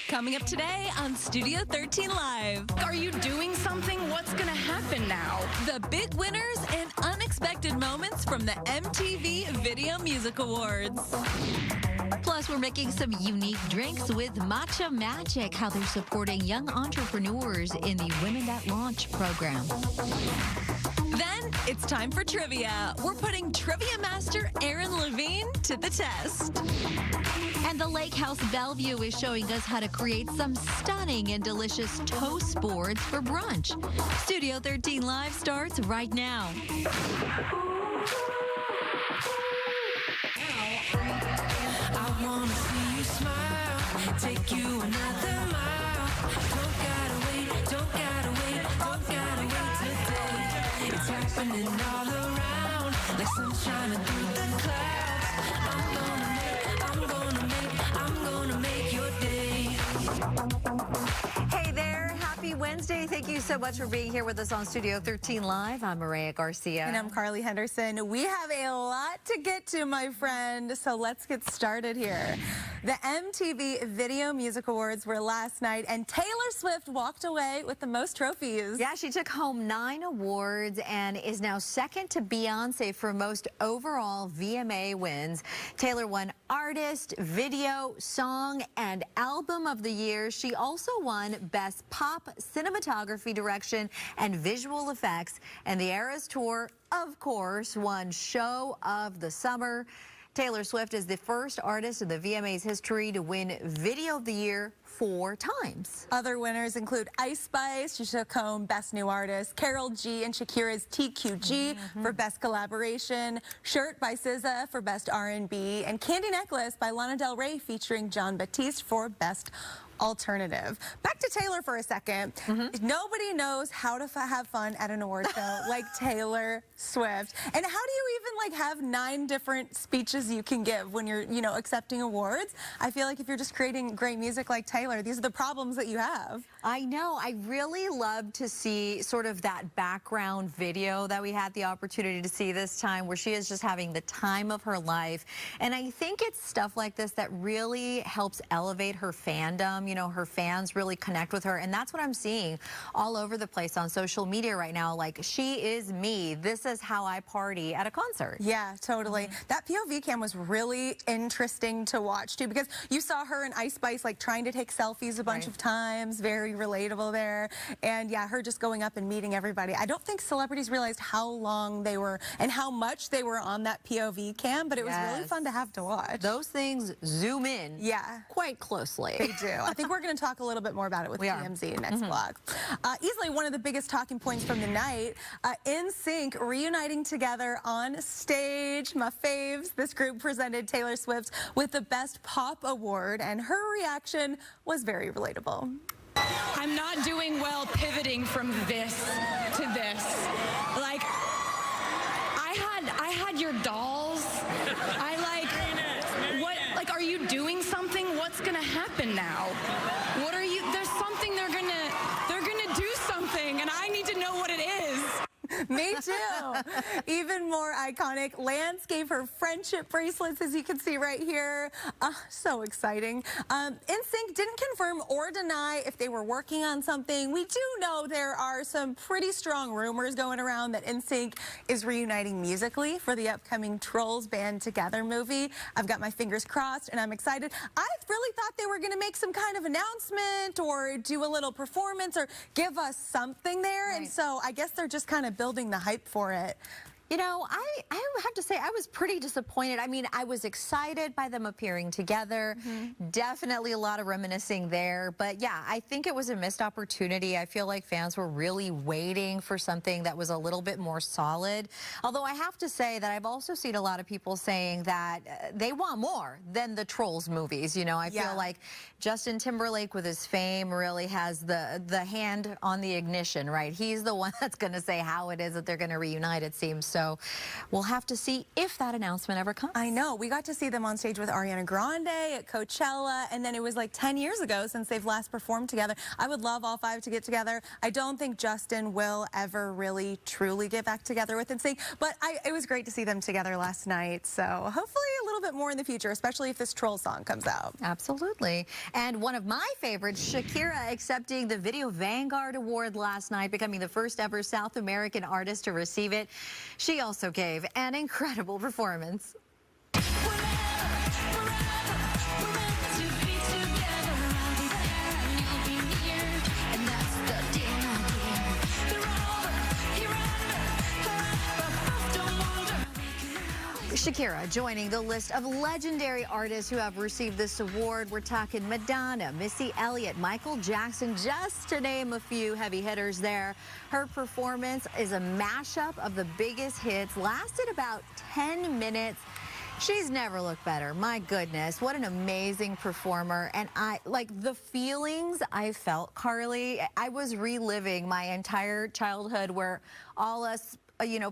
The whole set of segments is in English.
Coming up today on Studio 13 Live. Are you doing something? What's going to happen now? The big winners and unexpected moments from the MTV Video Music Awards. Plus, we're making some unique drinks with Matcha Magic, how they're supporting young entrepreneurs in the Women at Launch program. Then it's time for trivia. We're putting trivia master Aaron Levine to the test. And the Lake House Bellevue is showing us how to create some stunning and delicious toast boards for brunch. Studio 13 Live starts right now. I wanna see you smile, take you another mile. Don't gotta wait, don't gotta wait, don't gotta wait today. It's happening all around, like sunshine through the clouds. I'm gonna make your day. Hey there, happy Wednesday. Thank you so much for being here with us on Studio 13 Live. I'm Mireya Garcia. And I'm Carly Henderson. We have a lot to get to, my friend, so let's get started here. The MTV Video Music Awards were last night, and Taylor Swift walked away with the most trophies. Yeah, she took home 9 awards and is now second to Beyonce for most overall VMA wins. Taylor won Artist, Video, Song, and Album of the Year. She also won Best Pop, Cinematography, Direction, and Visual Effects. And the Eras Tour, of course, won Show of the Summer. Taylor Swift is the first artist in the VMA's history to win Video of the Year 4 times. Other winners include Ice Spice. She took home Best New Artist. Karol G and Shakira's TQG for Best Collaboration. Shirt by SZA for Best R&B. And Candy Necklace by Lana Del Rey featuring Jon Batiste for Best Alternative. Back to Taylor for a second. Nobody knows how to have fun at an award show like Taylor Swift. And how do you even have 9 different speeches you can give when you're, accepting awards? I feel like if you're just creating great music like Taylor, these are the problems that you have. I know. I really love to see sort of that background video that we had the opportunity to see this time, where she is just having the time of her life. And I think it's stuff like this that really helps elevate her fandom. Her fans really connect with her, and that's what I'm seeing all over the place on social media right now. Like, she is me. This is how I party at a concert. Yeah, totally. That POV cam was really interesting to watch too, because you saw her and Ice Spice trying to take selfies a bunch of times. Very relatable there. And yeah, her just going up and meeting everybody. I don't think celebrities realized how long they were and how much they were on that POV cam, but it was really fun to have to watch. Those things zoom in quite closely. They do. I think we're going to talk a little bit more about it with TMZ next vlog. Easily one of the biggest talking points from the night, NSYNC reuniting together on stage. My faves. This group presented Taylor Swift with the Best Pop Award, and her reaction was very relatable. I'm not doing well pivoting from this to this. Like, I had your dolls. Are you doing something? What's gonna happen now? What are you? There's something they're gonna do something, and I need to know what it is. Me too. Even more iconic, Lance gave her friendship bracelets, as you can see right here. So exciting. NSYNC didn't confirm or deny if they were working on something. We do know there are some pretty strong rumors going around that NSYNC is reuniting musically for the upcoming Trolls Band Together movie. I've got my fingers crossed, and I'm excited. I really thought they were going to make some kind of announcement or do a little performance or give us something there, and so I guess they're just kind of building the hype for it. I have to say I was pretty disappointed. I mean, I was excited by them appearing together. Definitely a lot of reminiscing there. But yeah, I think it was a missed opportunity. I feel like fans were really waiting for something that was a little bit more solid. Although I have to say that I've also seen a lot of people saying that they want more than the Trolls movies. I feel like Justin Timberlake with his fame really has the hand on the ignition, right? He's the one that's going to say how it is that they're going to reunite, it seems. So we'll have to see if that announcement ever comes. I know. We got to see them on stage with Ariana Grande at Coachella, and then it was like 10 years ago since they've last performed together. I would love all five to get together. I don't think Justin will ever really truly get back together with NSYNC, but it was great to see them together last night. So hopefully a little bit more in the future, especially if this Troll song comes out. Absolutely. And one of my favorites, Shakira, accepting the Video Vanguard Award last night, becoming the first ever South American artist to receive it. She also gave an incredible performance. Shakira joining the list of legendary artists who have received this award. We're talking Madonna, Missy Elliott, Michael Jackson, just to name a few heavy hitters there. Her performance is a mashup of the biggest hits, lasted about 10 minutes. She's never looked better. My goodness, what an amazing performer. And the feelings I felt, Carly, I was reliving my entire childhood where all us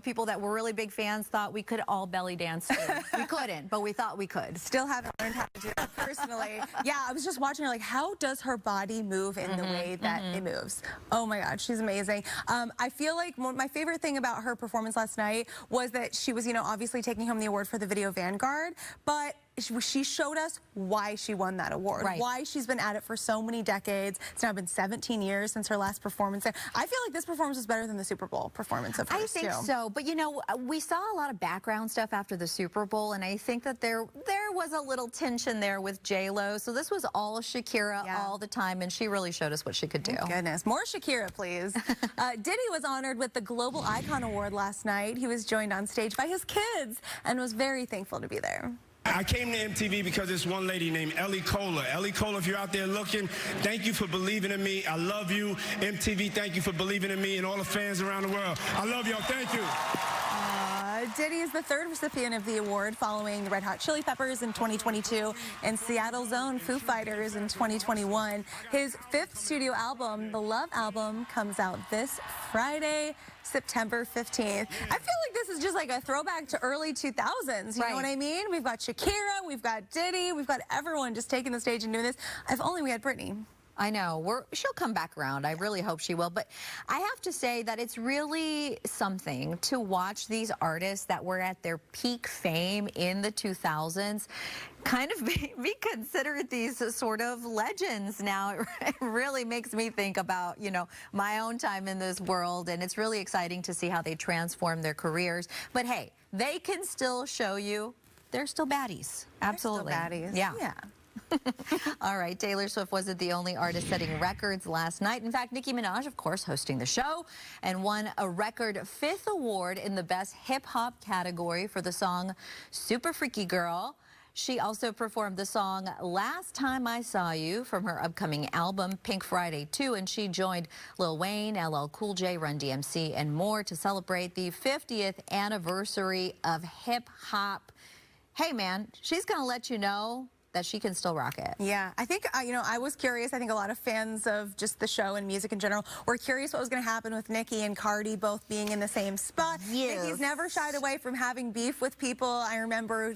people that were really big fans thought we could all belly dance too. We couldn't, but we thought we could. Still haven't learned how to do it personally. Yeah, I was just watching her, like, how does her body move in the way that it moves? Oh my God, she's amazing. I feel like my favorite thing about her performance last night was that she was, obviously taking home the award for the Video Vanguard, but she showed us why she won that award, why she's been at it for so many decades. It's now been 17 years since her last performance. I feel like this performance was better than the Super Bowl performance of hers, I think so, but we saw a lot of background stuff after the Super Bowl, and I think that there was a little tension there with J-Lo. So this was all Shakira all the time, and she really showed us what she could do. Thank goodness. More Shakira, please. Diddy was honored with the Global Icon Award last night. He was joined on stage by his kids and was very thankful to be there. I came to MTV because this one lady named Ellie Cola. Ellie Cola, if you're out there looking, thank you for believing in me. I love you. MTV, thank you for believing in me and all the fans around the world. I love y'all. Thank you. Diddy is the third recipient of the award, following the Red Hot Chili Peppers in 2022 and Seattle's own Foo Fighters in 2021. His fifth studio album, The Love Album, comes out this Friday, September 15th. I feel like this is just like a throwback to early 2000s. You know what I mean? We've got Shakira, we've got Diddy, we've got everyone just taking the stage and doing this. If only we had Britney. I know. She'll come back around. I really hope she will. But I have to say that it's really something to watch these artists that were at their peak fame in the 2000s kind of be considered these sort of legends now. It really makes me think about, my own time in this world. And it's really exciting to see how they transform their careers. But hey, they can still show you they're still baddies. Absolutely. They're still baddies. Yeah. All right, Taylor Swift wasn't the only artist setting records last night. In fact, Nicki Minaj, of course, hosting the show and won a record 5th award in the Best Hip Hop category for the song Super Freaky Girl. She also performed the song Last Time I Saw You from her upcoming album Pink Friday 2, and she joined Lil Wayne, LL Cool J, Run DMC, and more to celebrate the 50th anniversary of hip hop. Hey, man, she's going to let you know that she can still rock it. Yeah, I think, I was curious. I think a lot of fans of just the show and music in general were curious what was going to happen with Nicki and Cardi both being in the same spot. Yes. Nicki's never shied away from having beef with people. I remember,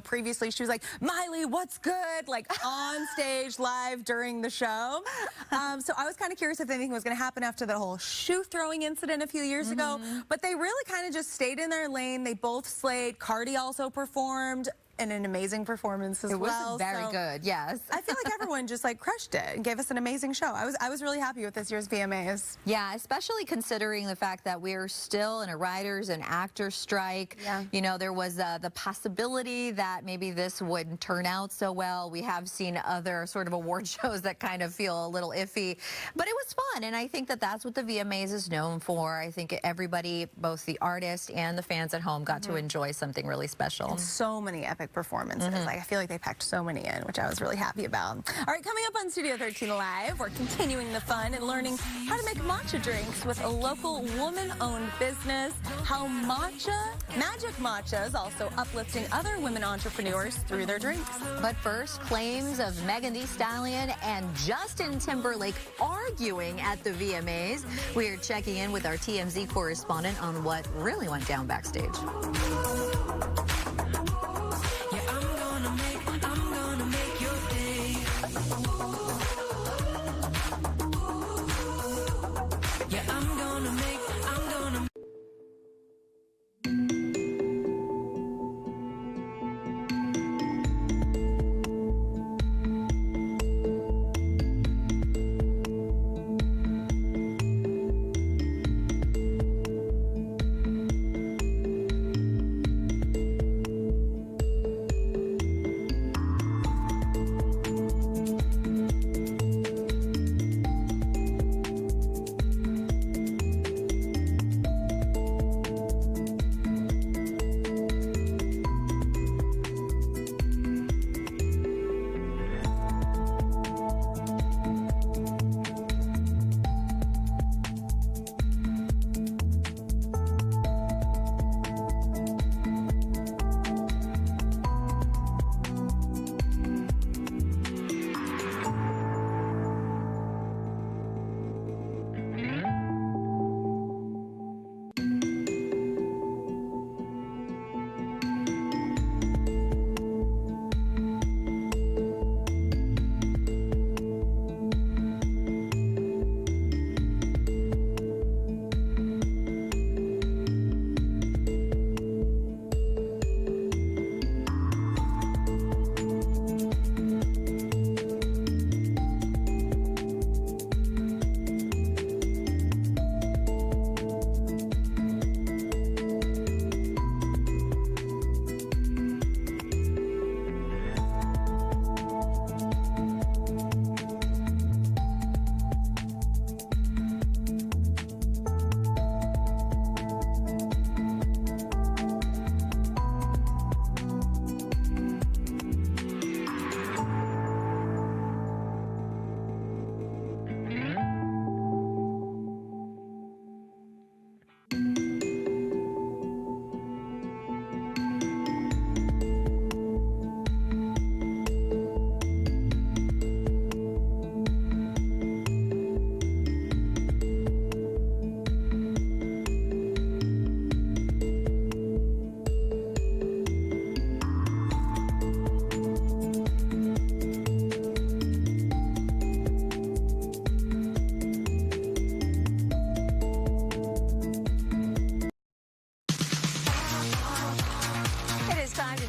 previously she was like, Miley, what's good? Like on stage live during the show. So I was kind of curious if anything was going to happen after the whole shoe throwing incident a few years ago. But they really kind of just stayed in their lane. They both slayed. Cardi also performed. And an amazing performance as well. It was very good, yes. I feel like everyone just crushed it and gave us an amazing show. I was really happy with this year's VMAs. Yeah, especially considering the fact that we're still in a writers and actors strike. Yeah. There was the possibility that maybe this wouldn't turn out so well. We have seen other sort of award shows that kind of feel a little iffy, but it was fun. And I think that that's what the VMAs is known for. I think everybody, both the artist and the fans at home, got to enjoy something really special. And so many epic perfect performances. Like, I feel like they packed so many in, which I was really happy about. All right, coming up on Studio 13 Live, we're continuing the fun and learning how to make matcha drinks with a local woman-owned business, how Magic Matcha is also uplifting other women entrepreneurs through their drinks. But first, claims of Megan Thee Stallion and Justin Timberlake arguing at the VMAs. We are checking in with our TMZ correspondent on what really went down backstage. Yeah, I'm gonna make your day. Yeah, I'm gonna make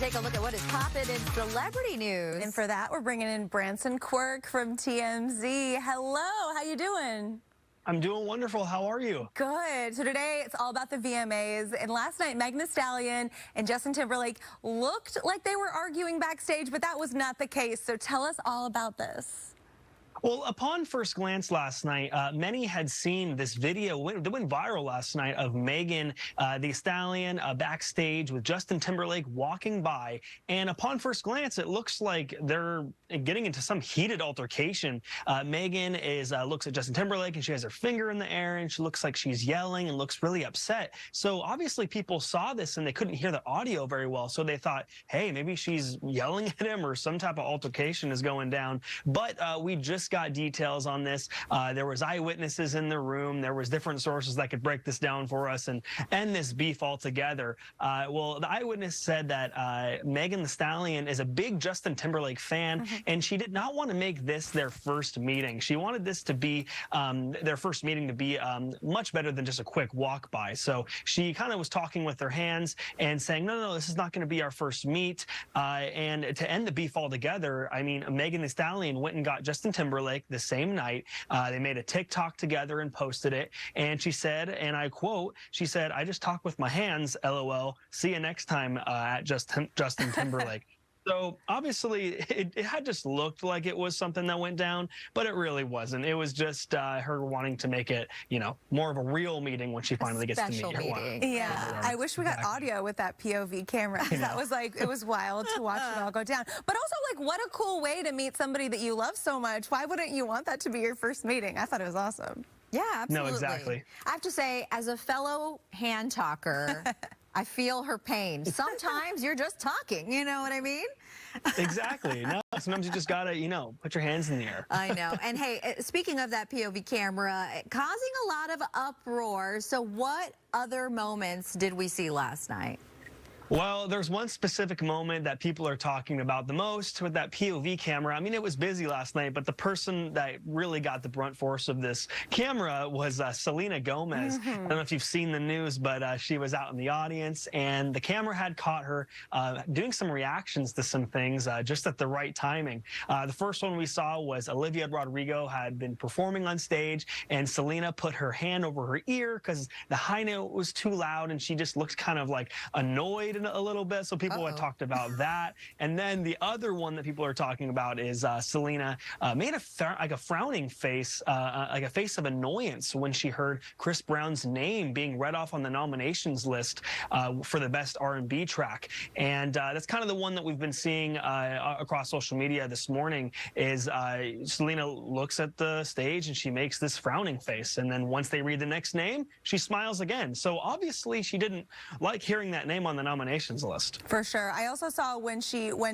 take a look at what is popping in celebrity news. And for that, we're bringing in Branson Quirk from TMZ. Hello, how you doing? I'm doing wonderful. How are you? Good. So today it's all about the VMAs. And last night, Megan Thee Stallion and Justin Timberlake looked like they were arguing backstage, but that was not the case. So tell us all about this. Well, upon first glance last night, many had seen this video that went viral last night of Megan Thee Stallion backstage with Justin Timberlake walking by. And upon first glance, it looks like they're getting into some heated altercation. Megan looks at Justin Timberlake and she has her finger in the air and she looks like she's yelling and looks really upset. So obviously people saw this and they couldn't hear the audio very well. So they thought, hey, maybe she's yelling at him or some type of altercation is going down. But we just got details on this. There was eyewitnesses in the room. There was different sources that could break this down for us and end this beef altogether. Well, the eyewitness said that Megan Thee Stallion is a big Justin Timberlake fan, and she did not want to make this their first meeting. She wanted this to be their first meeting to be much better than just a quick walk by. So she kind of was talking with her hands and saying, no, this is not going to be our first meet. And to end the beef altogether, I mean, Megan Thee Stallion went and got Justin Timberlake the same night. They made a TikTok together and posted it. And she said, and I quote, she said, "I just talk with my hands, LOL. See you next time at Justin Timberlake." So obviously, it had just looked like it was something that went down, but it really wasn't. It was just her wanting to make it, more of a real meeting when she finally gets to meet her wife. Yeah, I wish we got audio with that POV camera. That was it was wild to watch it all go down. But also, what a cool way to meet somebody that you love so much. Why wouldn't you want that to be your first meeting? I thought it was awesome. Yeah, absolutely. No, exactly. I have to say, as a fellow hand talker, I feel her pain. Sometimes you're just talking, you know what I mean? Exactly. No, sometimes you just gotta, put your hands in the air. I know. And hey, speaking of that POV camera, causing a lot of uproar. So what other moments did we see last night? Well, there's one specific moment that people are talking about the most with that POV camera. I mean, it was busy last night, but the person that really got the brunt force of this camera was Selena Gomez. I don't know if you've seen the news, but she was out in the audience, and the camera had caught her doing some reactions to some things just at the right timing. The first one we saw was Olivia Rodrigo had been performing on stage, and Selena put her hand over her ear because the high note was too loud, and she just looked kind of like annoyed a little bit, so people had talked about that. And then the other one that people are talking about is Selena made a frowning face, like a face of annoyance when she heard Chris Brown's name being read off on the nominations list for the best R&B track. And that's kind of the one that we've been seeing across social media this morning is Selena looks at the stage and she makes this frowning face. And then once they read the next name, she smiles again. So obviously she didn't like hearing that name on the nominations list. For sure. I also saw when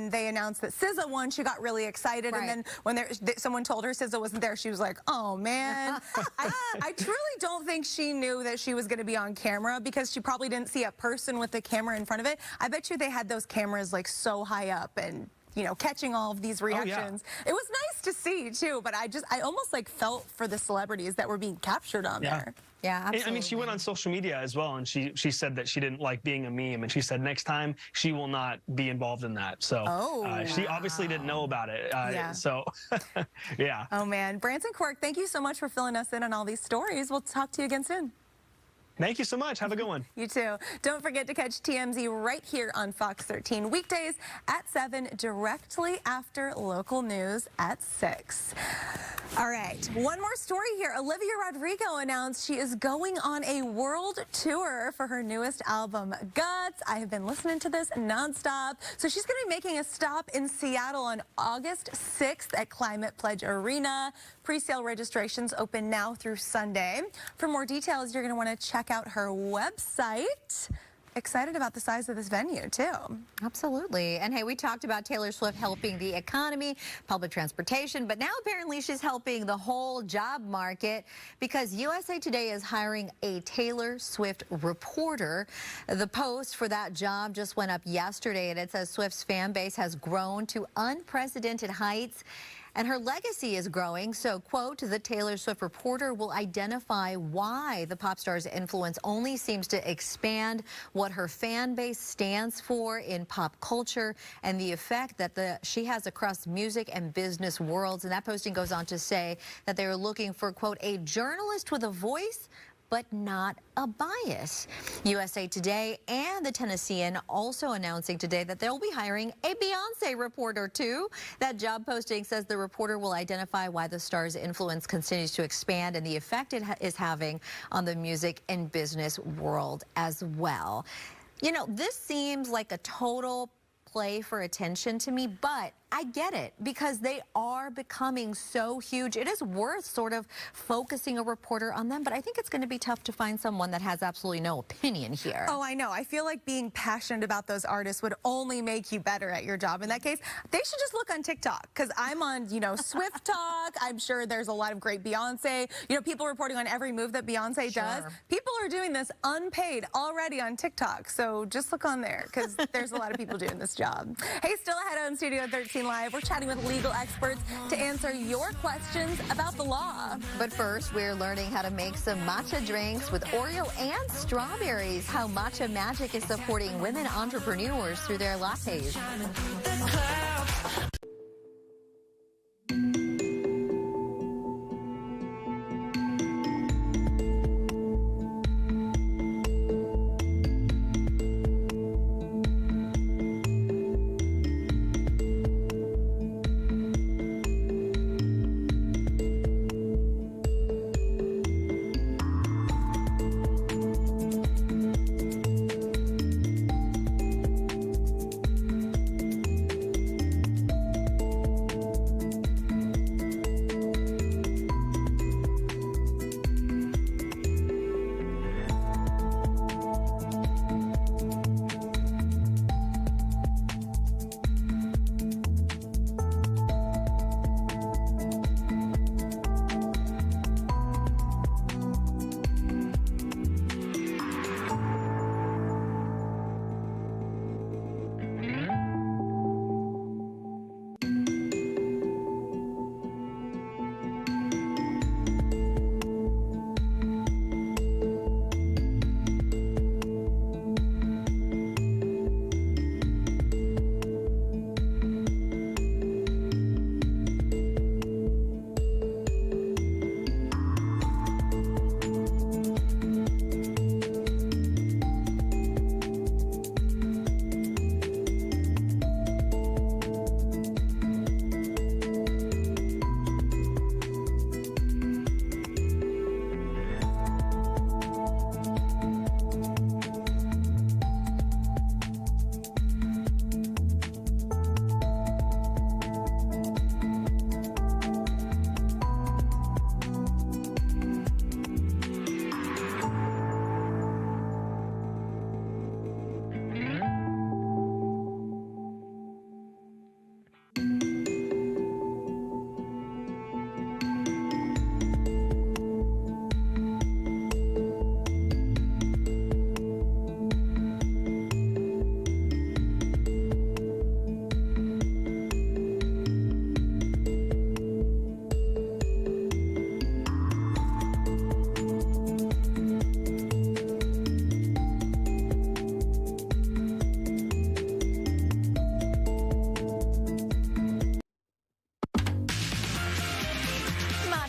they announced that SZA won, she got really excited, and then when someone told her SZA wasn't there, she was like, "Oh man." I truly don't think she knew that she was going to be on camera because she probably didn't see a person with the camera in front of it. I bet you they had those cameras like so high up and catching all of these reactions. It was nice to see too, but I almost like felt for the celebrities that were being captured on there. Yeah, absolutely. I mean, she went on social media as well, and she said that she didn't like being a meme, and she said next time she will not be involved in that. So she obviously didn't know about it. So, yeah. Oh, man. Branson Quirk, thank you so much for filling us in on all these stories. We'll talk to you again soon. Thank you so much. Have a good one. You too. Don't forget to catch TMZ right here on Fox 13 weekdays at 7, directly after local news at 6. All right, one more story here. Olivia Rodrigo announced she is going on a world tour for her newest album, Guts. I have been listening to this nonstop. So she's going to be making a stop in Seattle on August 6th at Climate Pledge Arena. Pre-sale registrations open now through Sunday. For more details, you're going to want to check out her website. Excited about the size of this venue, too. Absolutely. And hey, we talked about Taylor Swift helping the economy, public transportation, but now apparently she's helping the whole job market because USA Today is hiring a Taylor Swift reporter. The post for that job just went up yesterday, and it says Swift's fan base has grown to unprecedented heights, and her legacy is growing. So, quote, the Taylor Swift reporter will identify why the pop star's influence only seems to expand, what her fan base stands for in pop culture, and the effect that she has across music and business worlds. And that posting goes on to say that they are looking for, quote, a journalist with a voice, but not a bias. USA Today and the Tennessean also announcing today that they'll be hiring a Beyonce reporter too. That job posting says the reporter will identify why the star's influence continues to expand and the effect it is having on the music and business world as well. This seems like a total play for attention to me, but I get it because they are becoming so huge. It is worth sort of focusing a reporter on them, but I think it's going to be tough to find someone that has absolutely no opinion here. Oh, I know. I feel like being passionate about those artists would only make you better at your job. In that case, they should just look on TikTok because I'm on, Swift Talk. I'm sure there's a lot of great Beyonce, people reporting on every move that Beyonce does. People are doing this unpaid already on TikTok. So just look on there because there's a lot of people doing this job. Hey, still ahead on Studio 13 Live. We're chatting with legal experts to answer your questions about the law. But first, we're learning how to make some matcha drinks with Oreo and strawberries, how Matcha Magic is supporting women entrepreneurs through their lattes.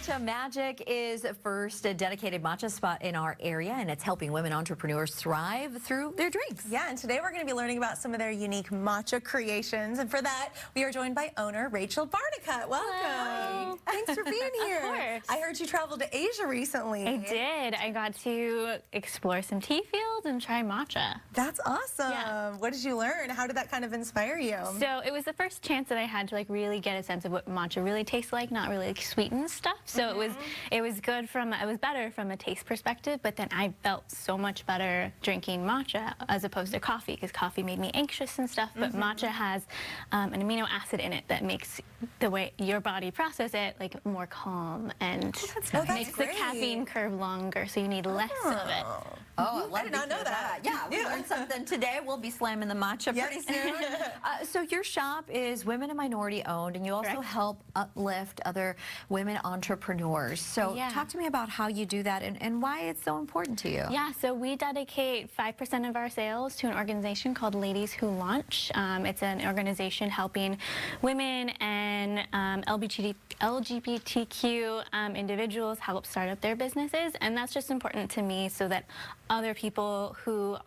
Matcha Magic is first a dedicated matcha spot in our area, and it's helping women entrepreneurs thrive through their drinks. Yeah, and today we're going to be learning about some of their unique matcha creations. And for that, we are joined by owner Rachel Barnicott. Welcome. Hello. Thanks for being here. Of course. I heard you traveled to Asia recently. I did. I got to explore some tea fields and try matcha. That's awesome. Yeah. What did you learn? How did that kind of inspire you? So it was the first chance that I had to really get a sense of what matcha really tastes like, not really sweetened stuff. So it was good it was better from a taste perspective, but then I felt so much better drinking matcha as opposed to coffee, because coffee made me anxious and stuff, but matcha has an amino acid in it that makes the way your body process it more calm and makes the caffeine curve longer, so you need less of it. Oh, I did not know that. Yeah, we learned something today. We'll be slamming the matcha pretty soon. So your shop is women and minority owned, and you also help uplift other women entrepreneurs. So talk to me about how you do that and why it's so important to you. Yeah, so we dedicate 5% of our sales to an organization called Ladies Who Launch. It's an organization helping women and LGBTQ individuals help start up their businesses, and that's just important to me so that other people who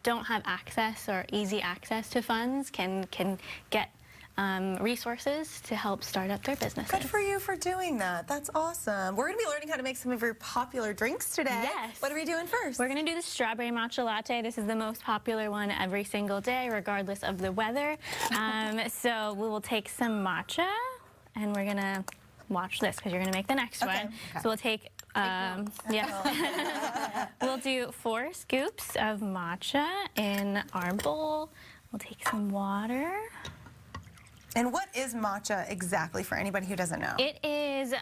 don't have access or easy access to funds can get resources to help start up their businesses. Good for you for doing that. That's awesome. We're going to be learning how to make some of your popular drinks today. Yes. What are we doing first? We're going to do the strawberry matcha latte. This is the most popular one every single day, regardless of the weather. So we will take some matcha, and we're going to watch this because you're going to make the next one. So we'll take, we'll do 4 scoops of matcha in our bowl. We'll take some water. And what is matcha exactly for anybody who doesn't know? It is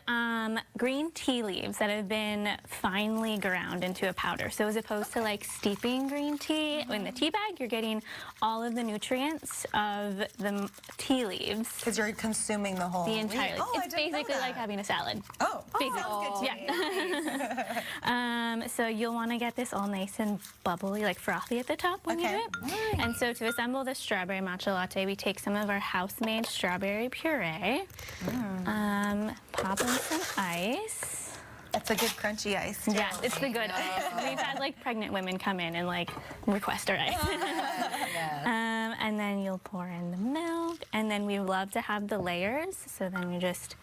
green tea leaves that have been finely ground into a powder. So as opposed to steeping green tea in the tea bag, you're getting all of the nutrients of the tea leaves. Because you're consuming the whole entire. Oh, it's basically like having a salad. Oh, basically. sounds good to me. So you'll want to get this all nice and bubbly, frothy at the top when you do it. Nice. And so to assemble the strawberry matcha latte, we take some of our house-made strawberry puree, pop in some ice. That's a good crunchy ice, too. Yes, it's the good ice. We've had pregnant women come in and request our ice. And then you'll pour in the milk, and then we love to have the layers. So then we just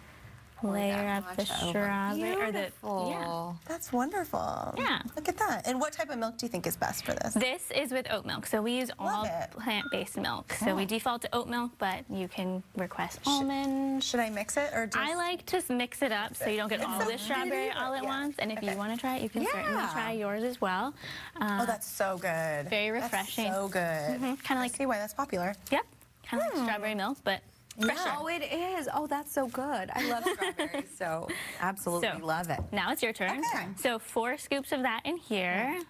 layer up the strawberry or the That's wonderful. Yeah. Look at that. And what type of milk do you think is best for this? This is with oat milk. So we use all plant-based milk. So we default to oat milk, but you can request almond. Should I mix it or just... I like to mix it up so you don't get all the strawberry all at once. And if you want to try it, you can certainly try yours as well. oh, that's so good. Very refreshing. That's so good. Kind of see why that's popular. Yep. Kind of like strawberry milk, but fresher. Oh, it is. Oh, that's so good. I love strawberries, so absolutely love it. Now it's your turn. Okay. So 4 scoops of that in here.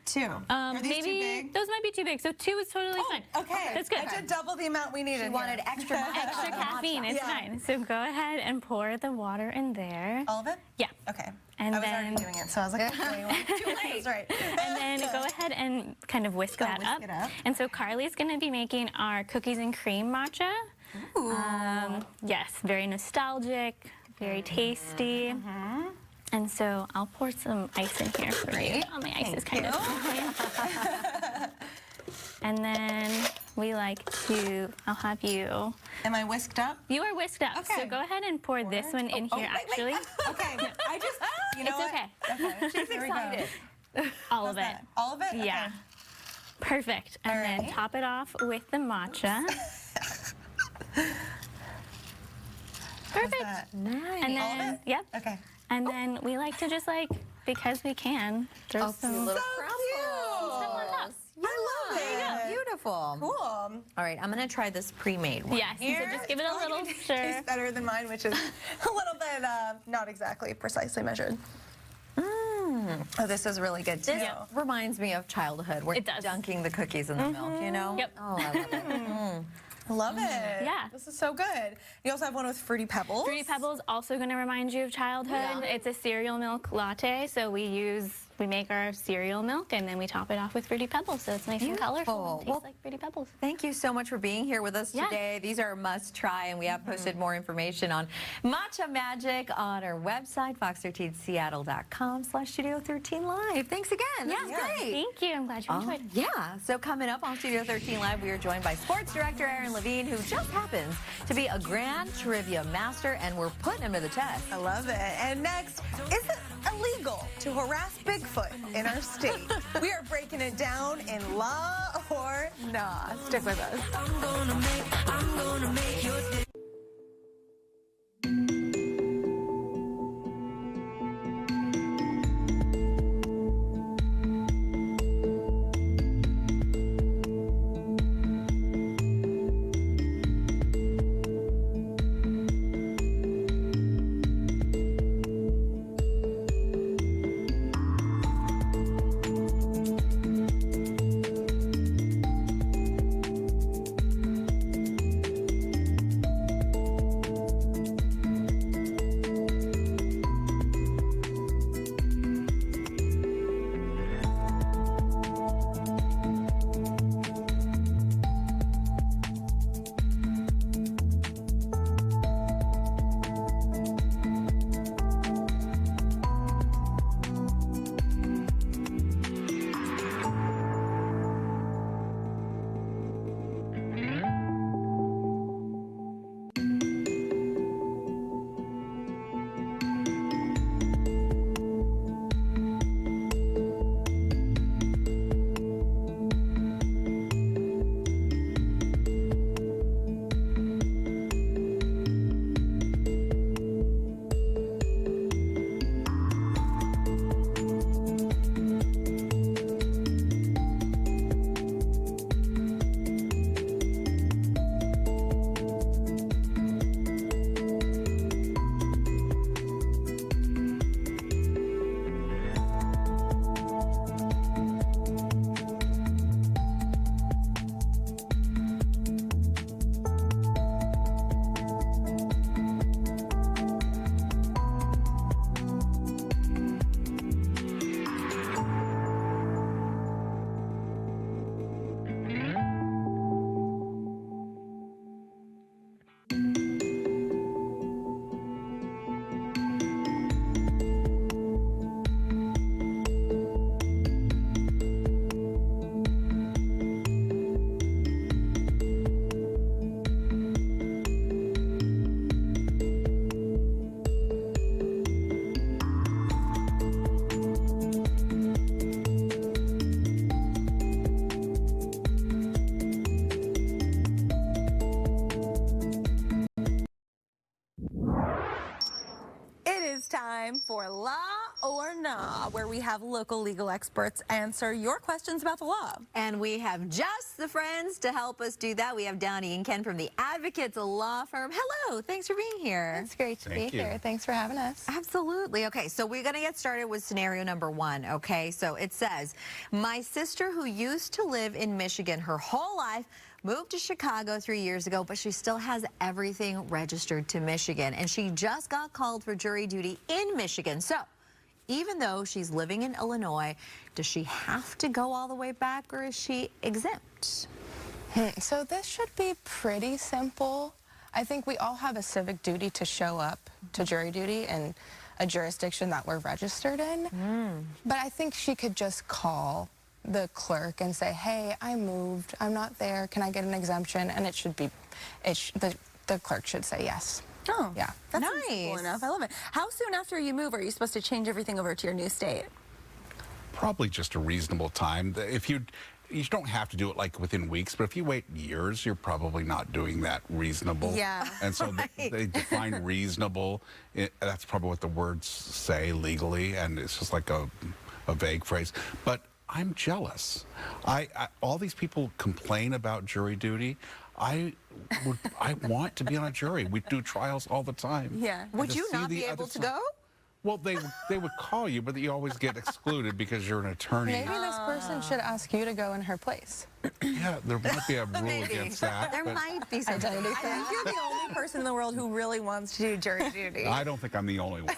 2. Are these Maybe too big? those might be too big. So 2 is totally fine. Okay. That's good. I did double the amount we needed. She wanted extra Extra caffeine. It's fine. So go ahead and pour the water in there. All of it? Yeah. Okay. And I was then already doing it, so I was like, okay, too late. That's right. And then go ahead and kind of whisk that whisk it up. And so Carly's going to be making our cookies and cream matcha. Ooh. Yes, very nostalgic, very tasty. And so I'll pour some ice in here for you. Oh, my ice is kind of And then we like to, I'll have you. Am I whisked up? You are whisked up. Okay. So go ahead and pour this one in here, actually. Okay. I just, you know It's what? okay. She's excited. All of it. All of it? Yeah. Okay. Perfect. And then top it off with the matcha. Perfect. Nice. And All of then, it? yep. Okay. And then we like to just because we can, throw some little So crumbles. stuff on top. I love it. Beautiful. Cool. All right, I'm going to try this pre-made one. Yes, so just give it a little stir. Tastes better than mine, which is a little bit not exactly precisely measured. Oh, this is really good too. This reminds me of childhood. We're It does. dunking the cookies in the milk, you know? Yep. Oh, I love it. Love it. Yeah. This is so good. You also have one with Fruity Pebbles. Fruity Pebbles also going to remind you of childhood. It's a cereal milk latte, so we use we make our cereal milk, and then we top it off with Fruity Pebbles, so it's nice and colorful. It tastes like Fruity Pebbles. Thank you so much for being here with us today. These are a must-try, and we have posted more information on Matcha Magic on our website, fox13seattle.com/Studio13Live. Thanks again. That was great. Thank you. I'm glad you enjoyed it. Yeah, so coming up on Studio 13 Live, we are joined by sports director Aaron Levine, who just happens to be a grand trivia master, and we're putting him to the test. I love it. And next, is it illegal to harass Bigfoot in our state? We are breaking it down in Law or Nah. Stick with us. I'm gonna make your day. Time for Law or Nah, where we have local legal experts answer your questions about the law. And we have just the friends to help us do that. We have Downey and Ken from the Advocates Law Firm. Hello, thanks for being here. It's great to be here. Thanks for having us. Absolutely. Okay, so we're going to get started with scenario number one, okay? So it says, my sister who used to live in Michigan her whole life moved to Chicago 3 years ago, but she still has everything registered to Michigan, and she just got called for jury duty in Michigan. So even though she's living in Illinois, does she have to go all the way back, or is she exempt? So this should be pretty simple. I think we all have a civic duty to show up to jury duty in a jurisdiction that we're registered in. But I think she could just call the clerk and say, hey, I moved, I'm not there, can I get an exemption? And it should be, the clerk should say yes. Oh, yeah. That's nice. Simple enough. I love it. How soon after you move are you supposed to change everything over to your new state? Probably just a reasonable time. If you don't have to do it like within weeks, but if you wait years, you're probably not doing that reasonable. Yeah. And so they define reasonable. That's probably what the words say legally, and it's just like a vague phrase. But I'm jealous. All these people complain about jury duty. I want to be on a jury. We do trials all the time. Yeah. Would you not be able to go? Well, they would call you, but you always get excluded because you're an attorney. Maybe this person should ask you to go in her place. Yeah, there might be a rule against that. There might be something. Identity I think you're the only only person in the world who really wants to do jury duty. I don't think I'm the only one.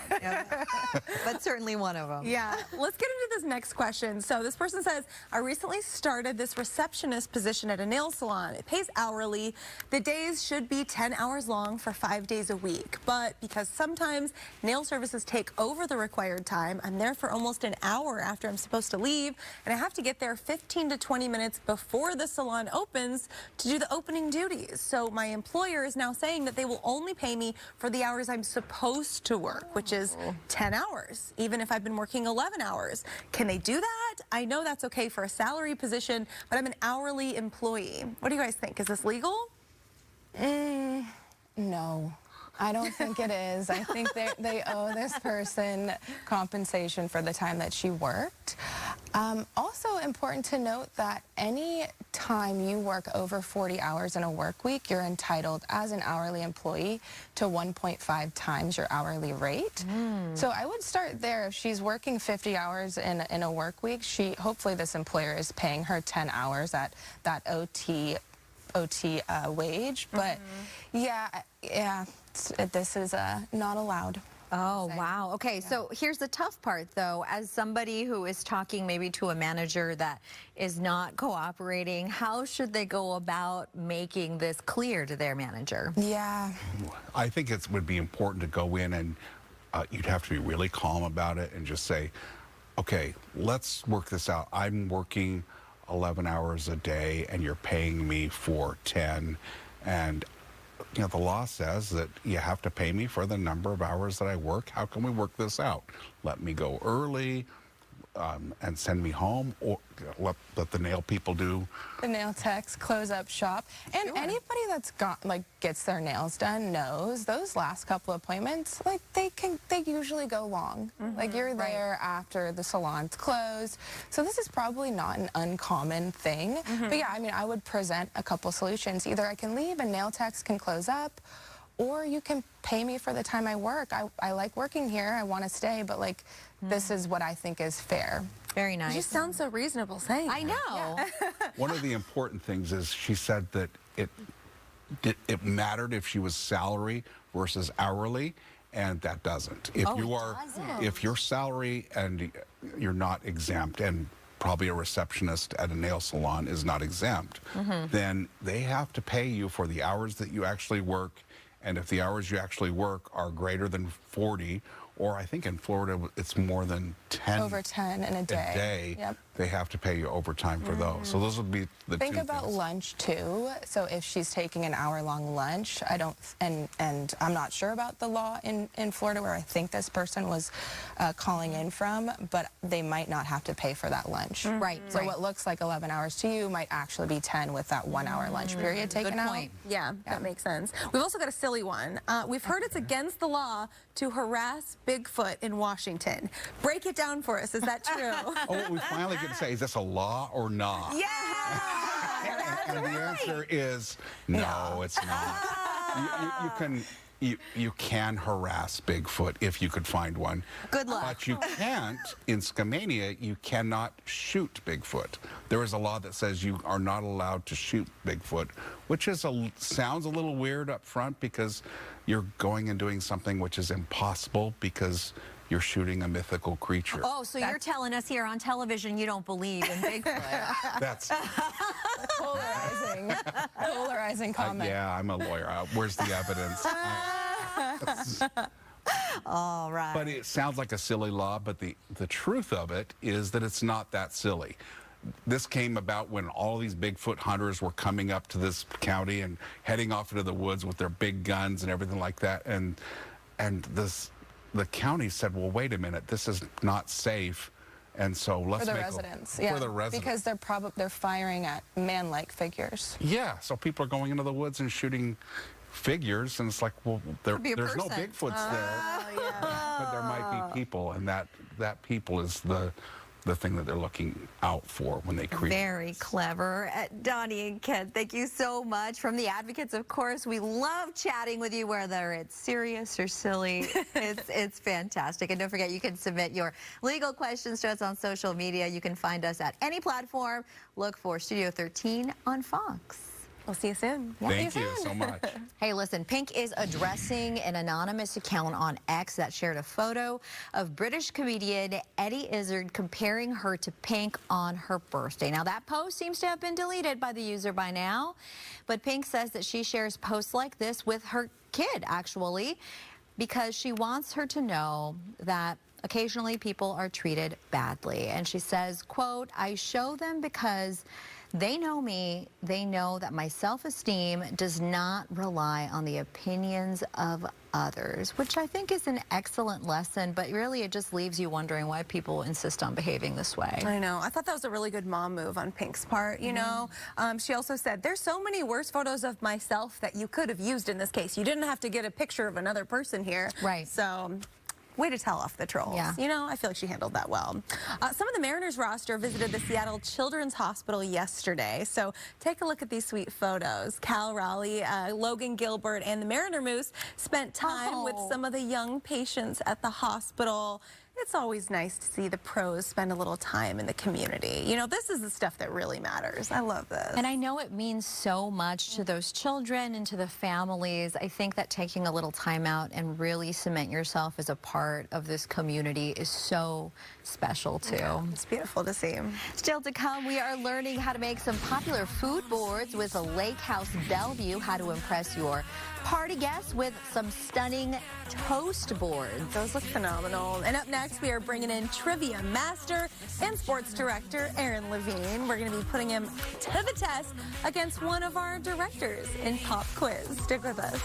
But certainly one of them. Yeah. Let's get into this next question. So this person says, I recently started this receptionist position at a nail salon. It pays hourly. The days should be 10 hours long for 5 days a week. But because sometimes nail services take over the required time, I'm there for almost an hour after I'm supposed to leave, and I have to get there 15 to 20 minutes before the salon opens to do the opening duties. So my employer is now saying that they will only pay me for the hours I'm supposed to work, which is 10 hours, even if I've been working 11 hours. Can they do that? I know that's okay for a salary position, but I'm an hourly employee. What do you guys think? Is this legal? No. I don't think it is. I think they owe this person compensation for the time that she worked. Also important to note that any time you work over 40 hours in a work week, you're entitled as an hourly employee to 1.5 times your hourly rate. So I would start there. If she's working 50 hours in a work week, hopefully this employer is paying her 10 hours at that OT wage. But yeah, this is not allowed. Oh, wow. Okay, so here's the tough part, though. As somebody who is talking maybe to a manager that is not cooperating, how should they go about making this clear to their manager? Yeah. I think it would be important to go in and you'd have to be really calm about it and just say, okay, let's work this out. I'm working 11 hours a day and you're paying me for 10, and you know, the law says that you have to pay me for the number of hours that I work. How can we work this out? Let me go early and send me home, or let the nail people do. The nail techs close up shop. And anybody that's gets their nails done knows those last couple appointments, like they usually go long. Like you're there after the salon's closed. So this is probably not an uncommon thing. But yeah, I mean, I would present a couple solutions. Either I can leave and nail techs can close up, or you can pay me for the time I work. I like working here. I want to stay, but like, this is what I think is fair. Very nice. You sound so reasonable saying I know. One of the important things is she said that it mattered if she was salary versus hourly, and that doesn't. If if you're salary and you're not exempt, and probably a receptionist at a nail salon is not exempt, then they have to pay you for the hours that you actually work. And if the hours you actually work are greater than 40, or I think in Florida it's more than 10. Over 10 in a day. Yep. They have to pay you overtime for those. So those would be the Think two about things. lunch too. So if she's taking an hour-long lunch, and I'm not sure about the law in Florida where I think this person was calling in from, but they might not have to pay for that lunch. Right. So what looks like 11 hours to you might actually be 10 with that 1 hour lunch period taken out. Good point. Yeah, that makes sense. We've also got a silly one. We've heard it's against the law to harass Bigfoot in Washington. Break it down for us. Is that true? Oh, we finally get to say, is this a law or not? Yeah! And the answer is no, it's not. You can harass Bigfoot if you could find one. Good luck. But you can't, in Skamania, you cannot shoot Bigfoot. There is a law that says you are not allowed to shoot Bigfoot, which sounds a little weird up front because you're going and doing something which is impossible because you're shooting a mythical creature. Oh, so you're telling us here on television you don't believe in Bigfoot. That's Polarizing comment. yeah, I'm a lawyer. Where's the evidence? All right. But it sounds like a silly law, but the truth of it is that it's not that silly. This came about when all these Bigfoot hunters were coming up to this county and heading off into the woods with their big guns and everything like that. And the county said, well, wait a minute, this is not safe. And so let's For the make residents, for the residents. Because they're firing at man-like figures. Yeah, so people are going into the woods and shooting figures, and it's like, well, there's no Bigfoots there, but there might be people, and that people is the thing that they're looking out for when they create. Very clever. Donnie and Ken, thank you so much. From the Advocates, of course, we love chatting with you, whether it's serious or silly. It's fantastic. And don't forget, you can submit your legal questions to us on social media. You can find us at any platform. Look for Studio 13 on Fox. We'll see you soon. Thank you so much. Hey, listen, Pink is addressing an anonymous account on X that shared a photo of British comedian Eddie Izzard comparing her to Pink on her birthday. Now, that post seems to have been deleted by the user by now, but Pink says that she shares posts like this with her kid, actually, because she wants her to know that occasionally people are treated badly. And she says, quote, "I show them because they know me. They know that my self-esteem does not rely on the opinions of others," which I think is an excellent lesson, but really it just leaves you wondering why people insist on behaving this way. I know. I thought that was a really good mom move on Pink's part, you know. She also said, "There's so many worse photos of myself that you could have used in this case. You didn't have to get a picture of another person here." Right. So, way to tell off the trolls. Yeah. You know, I feel like she handled that well. Some of the Mariners roster visited the Seattle Children's Hospital yesterday. So take a look at these sweet photos. Cal Raleigh, Logan Gilbert, and the Mariner Moose spent time with some of the young patients at the hospital. It's always nice to see the pros spend a little time in the community. You know, this is the stuff that really matters. I love this. And I know it means so much to those children and to the families. I think that taking a little time out and really cement yourself as a part of this community is so special too. Yeah, it's beautiful to see. Still to come, we are learning how to make some popular food boards with a Lake House Bellevue, how to impress your party guests with some stunning toast boards. Those look phenomenal. And up next, we are bringing in trivia master and sports director Aaron Levine. We're going to be putting him to the test against one of our directors in Pop Quiz. Stick with us.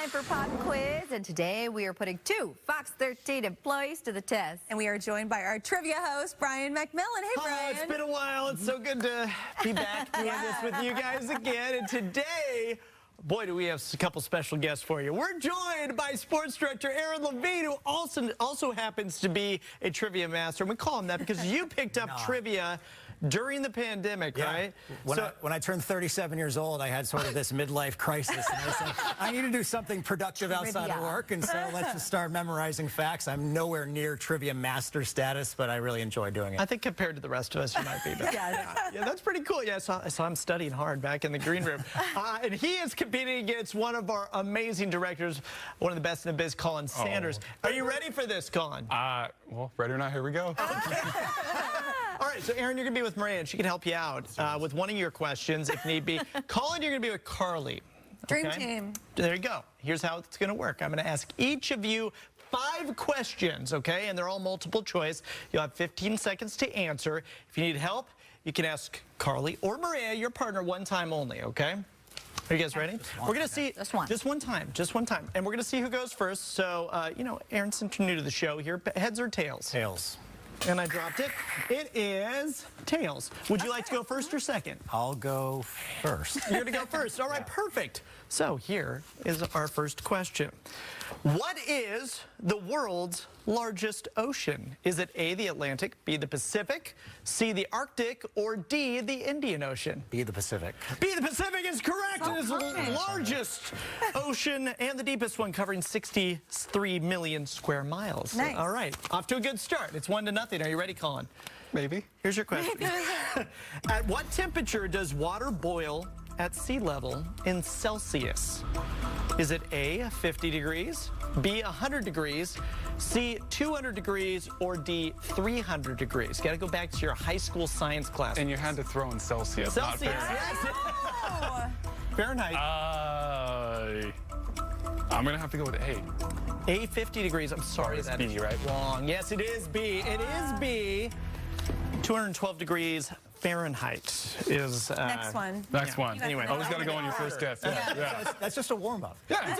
time for Pop Quiz, and today we are putting 2 Fox 13 employees to the test. And we are joined by our trivia host, Brian McMillan. Hey, Brian. It's been a while. It's so good to be back doing this with you guys again. And today, boy, do we have a couple special guests for you. We're joined by sports director Aaron Levine, who also happens to be a trivia master. And we call him that because you picked up trivia during the pandemic, right? When I turned 37 years old, I had sort of this midlife crisis, and I said, I need to do something productive outside of work, and so let's just start memorizing facts. I'm nowhere near trivia master status, but I really enjoy doing it. I think compared to the rest of us, you might be. But yeah, that's pretty cool. Yeah, I saw him studying hard back in the green room. And he is competing against one of our amazing directors, one of the best in the biz, Colin Sanders. Are you ready for this, Colin? Well, ready or not, here we go. All right, so Aaron, you're going to be with Mireya, and she can help you out with one of your questions if need be. Colin, you're going to be with Carly. Dream team. There you go. Here's how it's going to work. I'm going to ask each of you 5 questions, okay? And they're all multiple choice. You'll have 15 seconds to answer. If you need help, you can ask Carly or Mireya, your partner, one time only, okay? Are you guys ready? We're going to see just one time, and we're going to see who goes first. So, you know, Aaron, since you're new to the show here, heads or tails? Tails. And I dropped it. It is tails. Would you like to go first or second? I'll go first. You're going to go first. All right, perfect. So here is our first question. What is the world's largest ocean? Is it A, the Atlantic, B, the Pacific, C, the Arctic, or D, the Indian Ocean? B, the Pacific. B, the Pacific is correct. It is the largest ocean and the deepest one, covering 63 million square miles. Nice. All right, off to a good start. It's 1-0. Are you ready, Colin? Maybe. Here's your question. At what temperature does water boil at sea level in Celsius? Is it A, 50 degrees, B, 100 degrees, C, 200 degrees, or D, 300 degrees? Got to go back to your high school science class. And you had to throw in Celsius, not Fahrenheit. Yes. Fahrenheit. I'm going to have to go with A. A, 50 degrees. I'm sorry, it's that B, is right? wrong. Yes, it is B. It is B. 212 degrees Fahrenheit is... Next one. Next one. Anyway. Always got to go on your first guess. Yeah. That's just a warm-up. Yeah.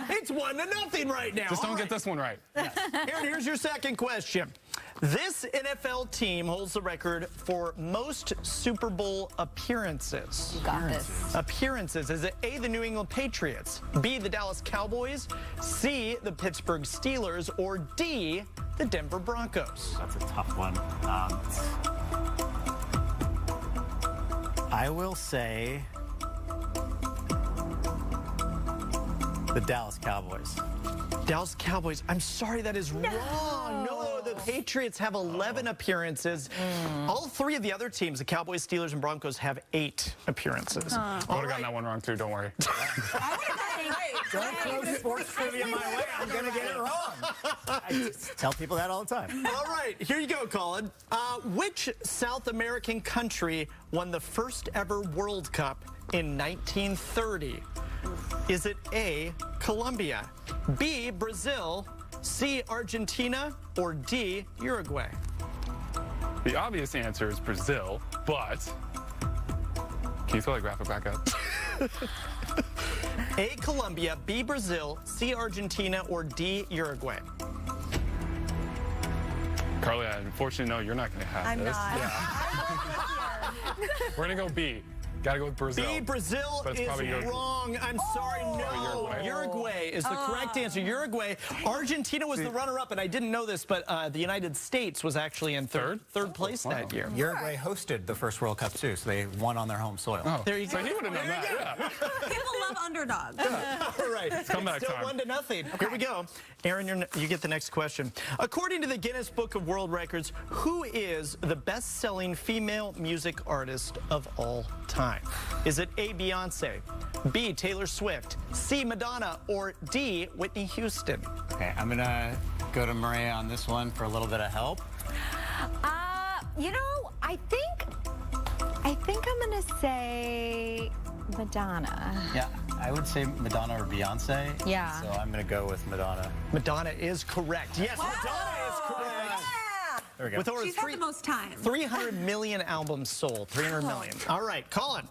It's 1-0 right now. Just don't get this one right. Aaron, here's your second question. This NFL team holds the record for most Super Bowl appearances. You got this. Appearances. Is it A, the New England Patriots, B, the Dallas Cowboys, C, the Pittsburgh Steelers, or D, the Denver Broncos? That's a tough one. I will say the Dallas Cowboys. Dallas Cowboys. I'm sorry, that is wrong. No, the Patriots have 11 appearances. All 3 of the other teams, the Cowboys, Steelers, and Broncos, have 8 apperances. I would have gotten that one wrong, too. Don't worry. Don't throw sports trivia my way. I'm going to get it wrong. I tell people that all the time. All right, here you go, Colin. Which South American country won the first ever World Cup in 1930? Is it A, Colombia, B, Brazil, C, Argentina, or D, Uruguay? The obvious answer is Brazil, but can you wrap it back up? A, Colombia, B, Brazil, C, Argentina, or D, Uruguay? Carly, I unfortunately know you're not going to have I'm this. not. Yeah. We're going to go B. Got to go with Brazil. B, Brazil is wrong. I'm sorry, no. Uruguay is the correct answer. Uruguay. Argentina was the runner-up, and I didn't know this, but the United States was actually in third place that year. Uruguay hosted the first World Cup, too, so they won on their home soil. Oh. There you go. So he would have known that, yeah. People love underdogs. All right. Comeback Still time. 1-0. Here we go. Aaron, you get the next question. According to the Guinness Book of World Records, who is the best-selling female music artist of all time? Is it A, Beyonce, B, Taylor Swift, C, Madonna, or D, Whitney Houston? Okay, I'm going to go to Mireya on this one for a little bit of help. You know, I think I'm going to say Madonna. Yeah, I would say Madonna or Beyonce. Yeah. So I'm going to go with Madonna. Madonna is correct. Yes, Madonna is correct. There we go. With over She's had the most time. 300 million albums sold. 300 million. All right, Colin.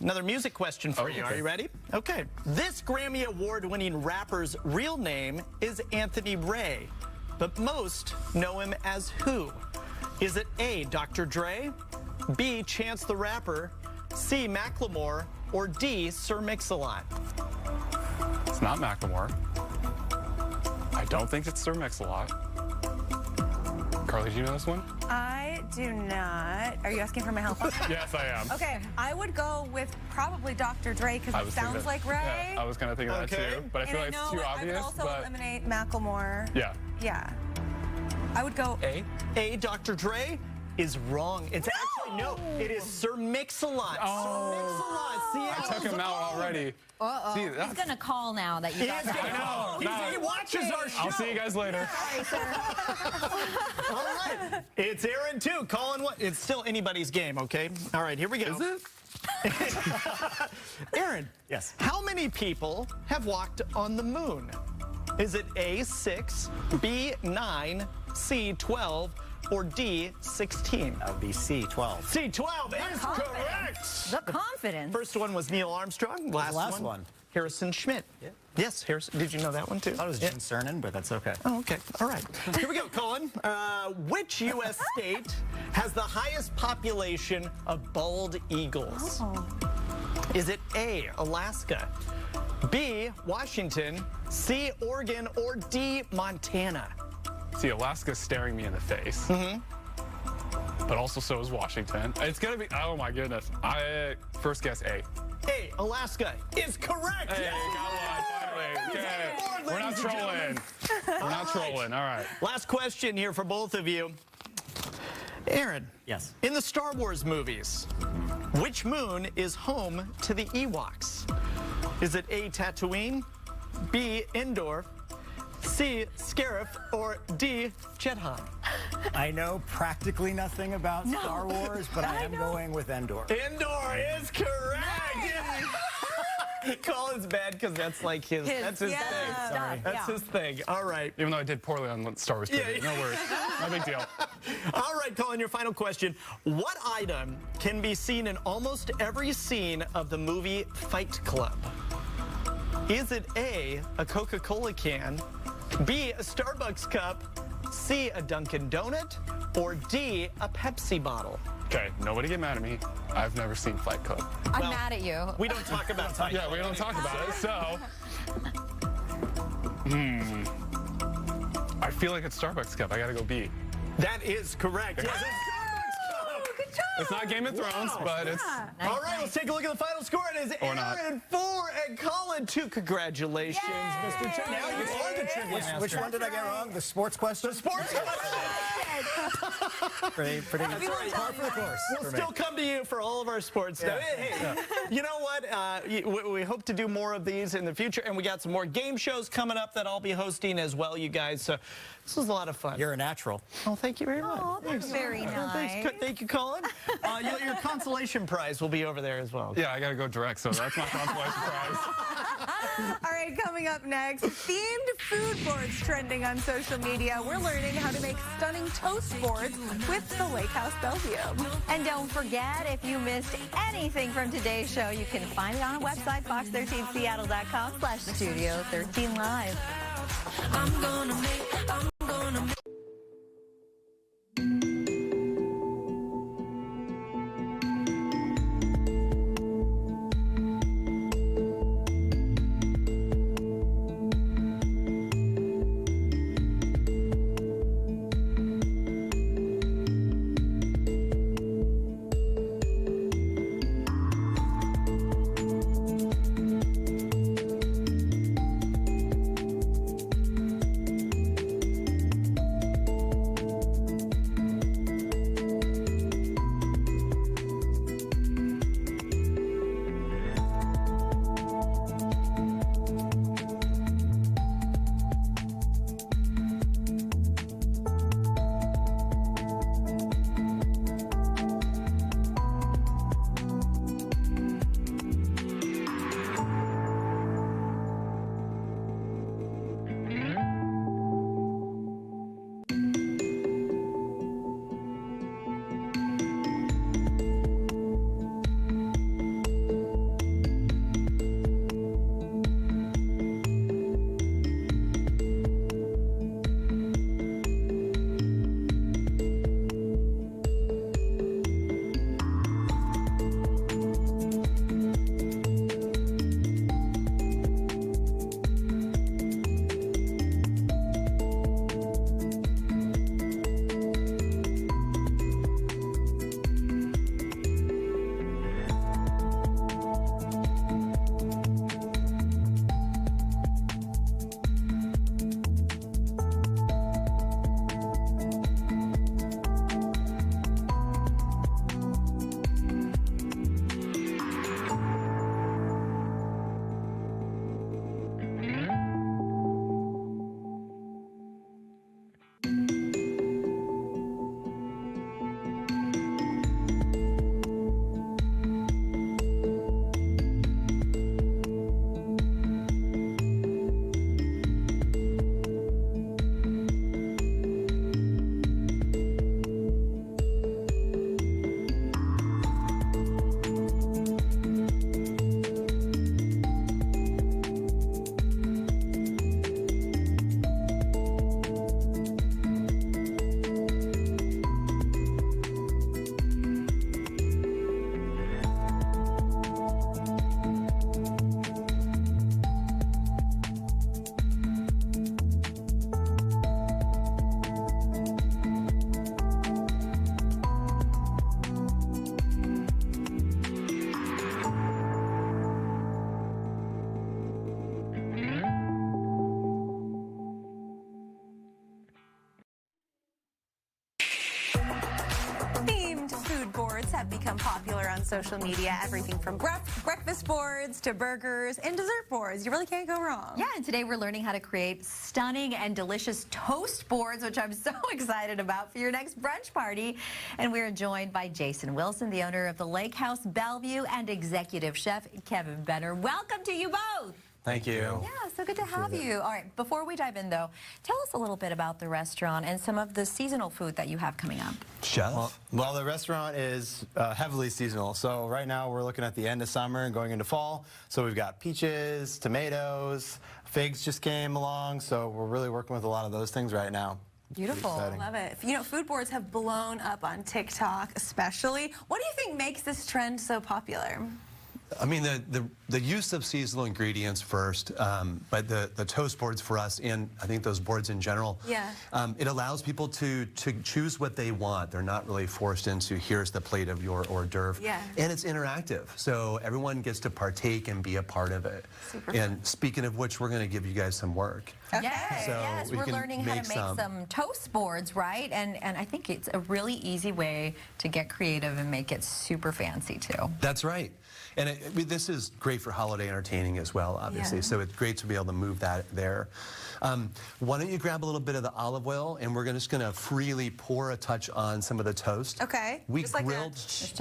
Another music question for you. Are you ready? Okay. This Grammy Award-winning rapper's real name is Anthony Ray, but most know him as who? Is it A, Dr. Dre, B, Chance the Rapper, C, Macklemore, or D, Sir Mix-a-Lot? It's not Macklemore. I don't think it's Sir Mix-a-Lot. Carly, do you know this one? I do not. Are you asking for my help? Yes, I am. Okay, I would go with probably Dr. Dre because it sounds like Ray. Yeah, I was kind of thinking that too, but I feel like it's too obvious. I would also but eliminate Macklemore. yeah. Yeah. I would go A, Dr. Dre is wrong. It's actually, no, it is Sir Mix-a-Lot. Oh. Sir Mix-a-lot. I took him out already. Uh-oh. See, He's going to call now that you got I know. He watches our show. I'll see you guys later. All right. It's Aaron, too. Colin, what? It's still anybody's game, okay? All right, here we go. Is it? Aaron. Yes. How many people have walked on the moon? Is it A, 6, B, 9, C, 12, or D, 16? That would be C12. C12 is correct. The confidence. First one was Neil Armstrong. Last one. Harrison Schmidt. Yeah. Yes, Harrison. Did you know that one too? I thought it was Gene Cernan, but that's okay. Oh, okay. All right. Here we go, Colin. Which U.S. state has the highest population of bald eagles? Oh. Is it A, Alaska, B, Washington, C, Oregon, or D, Montana? See, Alaska's staring me in the face. But also so is Washington. It's gonna be, oh my goodness. I first guess A. A, Alaska is correct. Hey, got one, finally. Okay. We're not trolling. We're not trolling, all right. Last question here for both of you. Aaron. Yes. In the Star Wars movies, which moon is home to the Ewoks? Is it A, Tatooine, B, Endor, C, Scarif, or D, Jedha? I know practically nothing about Star Wars, but I am going with Endor. Endor is correct. Colin's bad because that's like that's his thing. Sorry. That's his thing. All right. Even though I did poorly on Star Wars TV. No worries. No big deal. All right, Colin, your final question. What item can be seen in almost every scene of the movie Fight Club? Is it A, a Coca-Cola can, B, a Starbucks cup, C, a Dunkin' Donut, or D, a Pepsi bottle? Okay, nobody get mad at me. I've never seen Fight Club. I'm mad at you. We don't talk about Fight Club. Yeah, we don't talk about it, so. I feel like it's Starbucks cup. I gotta go B. That is correct. Yes, it's Starbucks cup. Good job. It's not Game of Thrones, but it's. All right, let's take a look at the final score. It is Or not. Aaron 4 and Colin 2. Congratulations, Mr. Chen. Now you are the trivia master. Which one did I get wrong? The sports question? The sports Pretty good. Par for the course. We'll still come to you for all of our sports stuff. Hey, you know what? We hope to do more of these in the future, and we got some more game shows coming up that I'll be hosting as well, you guys. So this was a lot of fun. You're a natural. Oh, thank you very much. Oh, that's very nice. Thank you, Colin. Your consolation prize will be over there as well. Yeah, I gotta go direct, so that's my consolation prize. All right, coming up next, themed food boards trending on social media. We're learning how to make stunning toast boards with the Lake House Bellevue. And don't forget, if you missed anything from today's show, you can find it on our website, fox13seattle.com/Studio 13 Live. I'm gonna make have become popular on social media. Everything from breakfast boards to burgers and dessert boards. You really can't go wrong. Yeah, and today we're learning how to create stunning and delicious toast boards, which I'm so excited about for your next brunch party. And we're joined by Jason Wilson, the owner of the Lake House Bellevue, and executive chef Kevin Benner. Welcome to you both. Thank you. Yeah, so good to have you. All right, before we dive in, though, tell us a little bit about the restaurant and some of the seasonal food that you have coming up. Chef? Well, the restaurant is heavily seasonal. So right now we're looking at the end of summer and going into fall. So we've got peaches, tomatoes, figs just came along. So we're really working with a lot of those things right now. Beautiful. Love it. You know, food boards have blown up on TikTok especially. What do you think makes this trend so popular? I mean, the use of seasonal ingredients first, but the toast boards for us, and I think those boards in general, it allows people to choose what they want. They're not really forced into, here's the plate of your hors d'oeuvre. And it's interactive, so everyone gets to partake and be a part of it. And speaking of which, we're going to give you guys some work. Okay. Yes, we're learning how to make some toast boards, right? And I think it's a really easy way to get creative and make it super fancy, too. That's right. And this is great for holiday entertaining as well, obviously. So it's great to be able to move that there. Why don't you grab a little bit of the olive oil, and we're just going to freely pour a touch on some of the toast. Okay. We just grilled,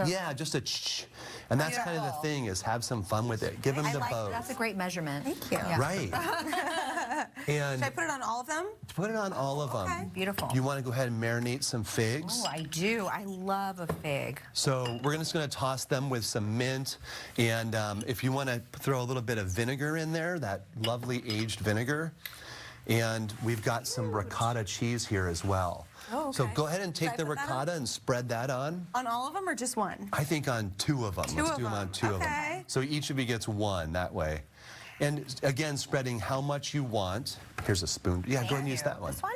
yeah, just a and that's kind of the thing, is have some fun with it. Give them the bows. That's a great measurement. Thank you. Yeah. Right. And should I put it on all of them? Put it on all of them. Beautiful. You want to go ahead and marinate some figs? Oh, I do. I love a fig. So we're just going to toss them with some mint, and if you want to throw a little bit of vinegar in there, that lovely aged vinegar. And we've got some ricotta cheese here as well. Oh, okay. So go ahead and take the ricotta and spread that on. On all of them or just one? I think on two of them. Let's do them on two of them. So each of you gets one that way. And again, spreading how much you want. Here's a spoon. Yeah, go ahead and use that one. This one?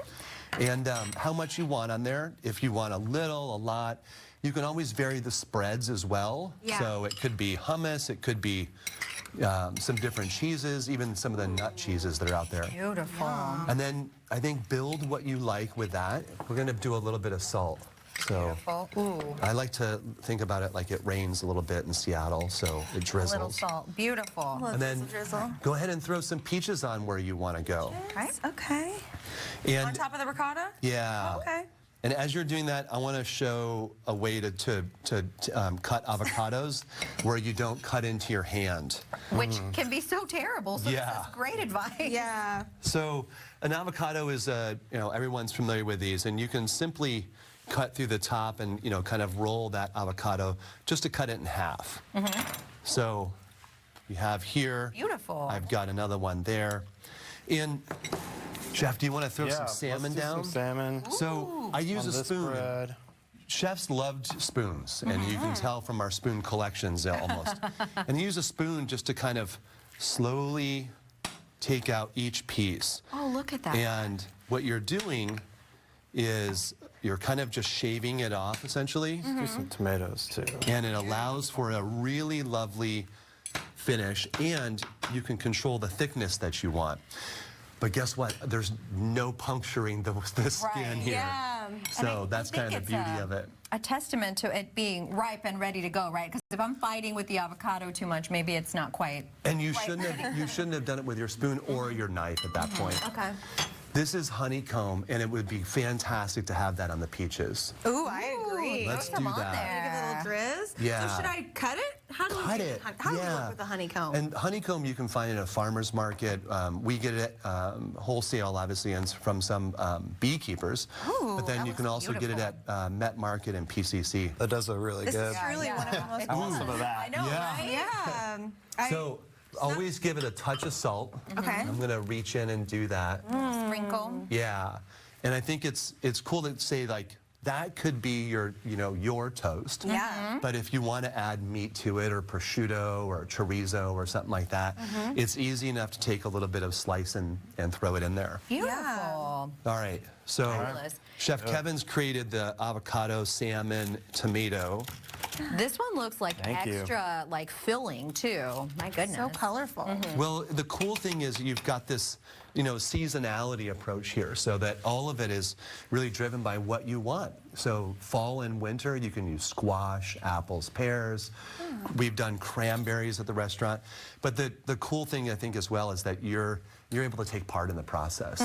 And how much you want on there. If you want a little, a lot. You can always vary the spreads as well. Yeah. So it could be hummus, it could be some different cheeses, even some of the nut cheeses that are out there. Beautiful. And then I think build what you like with that. We're going to do a little bit of salt. So I like to think about it like it rains a little bit in Seattle, so it drizzles. A little salt. Beautiful. And then go ahead and throw some peaches on where you want to go. Okay. And on top of the ricotta? Yeah. Okay. And as you're doing that, I want to show a way to cut avocados where you don't cut into your hand. Which can be so terrible, so this is great advice. Yeah. So an avocado is, everyone's familiar with these, and you can simply cut through the top and, kind of roll that avocado just to cut it in half. So you have here. Beautiful. I've got another one there. And Chef, do you want to throw some salmon down? Some salmon. So I use a spoon. Bread. Chefs loved spoons, and you can tell from our spoon collections almost. And you use a spoon just to kind of slowly take out each piece. Oh, look at that. And what you're doing is you're kind of just shaving it off, essentially. Do some tomatoes, too. And it allows for a really lovely finish, and you can control the thickness that you want. But guess what? There's no puncturing the skin here. Yeah. So that's kind of the beauty of it. A testament to it being ripe and ready to go, right? Because if I'm fighting with the avocado too much, maybe it's not quite. And you shouldn't have done it with your spoon or your knife at that point. Okay. This is honeycomb, and it would be fantastic to have that on the peaches. Ooh, I agree. Let's do that. Give it a little drizz. Yeah. So should I cut it? How do Cut we it. How do we work with the honeycomb? And honeycomb you can find in a farmer's market. We get it wholesale, obviously, and from some beekeepers. Ooh, but then you can also get it at Met Market and PCC. That does a really This good. is truly one of the most. I want some of that. I know, right? Yeah. So always give it a touch of salt. Okay. I'm going to reach in and do that. Sprinkle. Yeah. And I think it's cool to say, like, that could be your, your toast. Yeah. But if you want to add meat to it, or prosciutto or chorizo or something like that, it's easy enough to take a little bit of slice and throw it in there. Beautiful. All right. So Chef Kevin's created the avocado, salmon, tomato. This one looks like extra like filling too. My goodness. So colorful. Well, the cool thing is you've got this, seasonality approach here, so that all of it is really driven by what you want. So fall and winter, you can use squash, apples, pears. We've done cranberries at the restaurant. But the cool thing, I think, as well, is that you're able to take part in the process.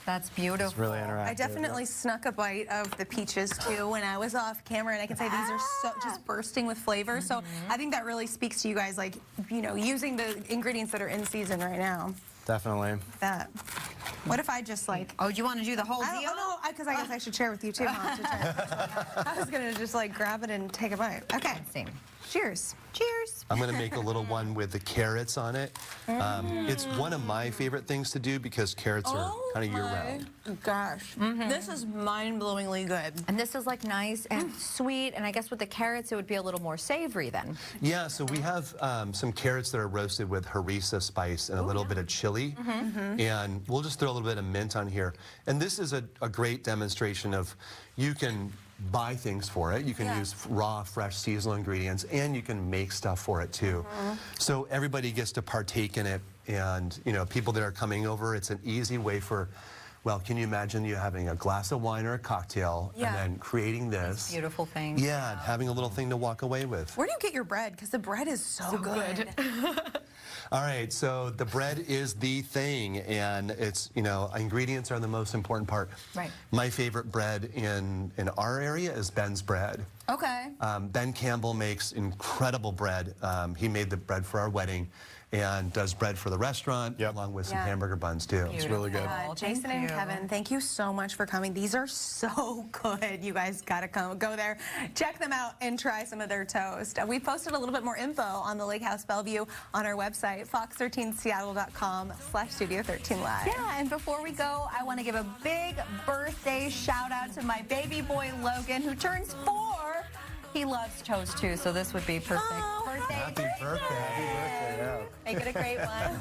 That's beautiful. It's really interactive. I definitely snuck a bite of the peaches too when I was off camera, and I can say these are so just bursting with flavor. So I think that really speaks to you guys, like, you know, using the ingredients that are in season right now. Definitely. That. What if I just like? Oh, do you want to do the whole deal? Oh no, because I guess I should share with you too. Huh, to try. I was gonna just like grab it and take a bite. Okay. Same. Cheers. Cheers. I'm going to make a little one with the carrots on it. It's one of my favorite things to do because carrots are kind of year-round. Gosh, this is mind-blowingly good. And this is like nice and sweet, and I guess with the carrots it would be a little more savory then. Yeah, so we have some carrots that are roasted with harissa spice and a little bit of chili. And we'll just throw a little bit of mint on here. And this is a great demonstration of you can buy things for it. You can use raw, fresh, seasonal ingredients, and you can make stuff for it too. So everybody gets to partake in it, and you know, people that are coming over, it's an easy way for, well, can you imagine you having a glass of wine or a cocktail and then creating this Beautiful thing. Yeah, and having a little thing to walk away with. Where do you get your bread? Because the bread is so good. All right, so the bread is the thing, and it's, you know, ingredients are the most important part. Right. My favorite bread in our area is Ben's bread. Okay. Ben Campbell makes incredible bread. He made the bread for our wedding and does bread for the restaurant along with some hamburger buns too. It's really good. Jason and Kevin, thank you so much for coming. These are so good. You guys gotta go there, check them out, and try some of their toast. We posted a little bit more info on the Lake House Bellevue on our website, fox13seattle.com/studio13live. Yeah, and before we go, I want to give a big birthday shout out to my baby boy Logan, who turns 4. He loves toast too, so this would be perfect. Birthday. Happy birthday. Happy birthday. Yeah. Make it a great one.